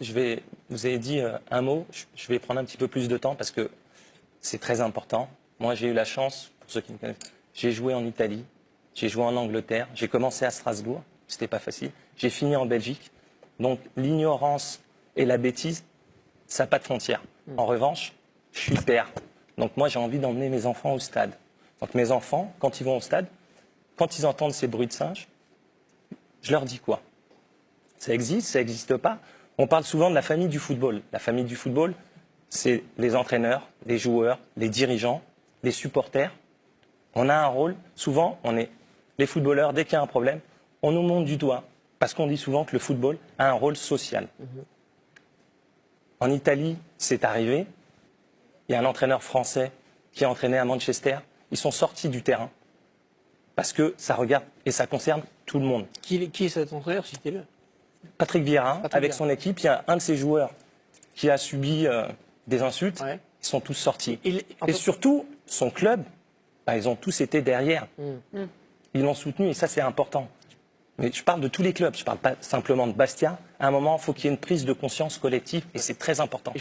Vous avez dit un mot, je vais prendre un petit peu plus de temps parce que c'est très important. Moi, j'ai eu la chance, pour ceux qui me connaissent, j'ai joué en Italie, j'ai joué en Angleterre, j'ai commencé à Strasbourg, c'était pas facile, j'ai fini en Belgique. Donc l'ignorance et la bêtise, ça n'a pas de frontières. En revanche, je suis père. Donc moi, j'ai envie d'emmener mes enfants au stade. Donc mes enfants, quand ils vont au stade, quand ils entendent ces bruits de singes, je leur dis quoi? Ça existe, ça n'existe pas. On parle souvent de la famille du football. La famille du football, c'est les entraîneurs, les joueurs, les dirigeants, les supporters. On a un rôle, souvent, les footballeurs, dès qu'il y a un problème, on nous montre du doigt. Parce qu'on dit souvent que le football a un rôle social. En Italie, c'est arrivé. Il y a un entraîneur français qui a entraîné à Manchester. Ils sont sortis du terrain. Parce que ça regarde et ça concerne tout le monde. Qui est cet entraîneur, citez-le? Patrick Vieira, avec son équipe, il y a un de ses joueurs qui a subi des insultes. Ouais. Ils sont tous sortis. Et surtout, son club, ils ont tous été derrière. Ils l'ont soutenu et ça, c'est important. Mais je parle de tous les clubs, je ne parle pas simplement de Bastia. À un moment, il faut qu'il y ait une prise de conscience collective et c'est très important.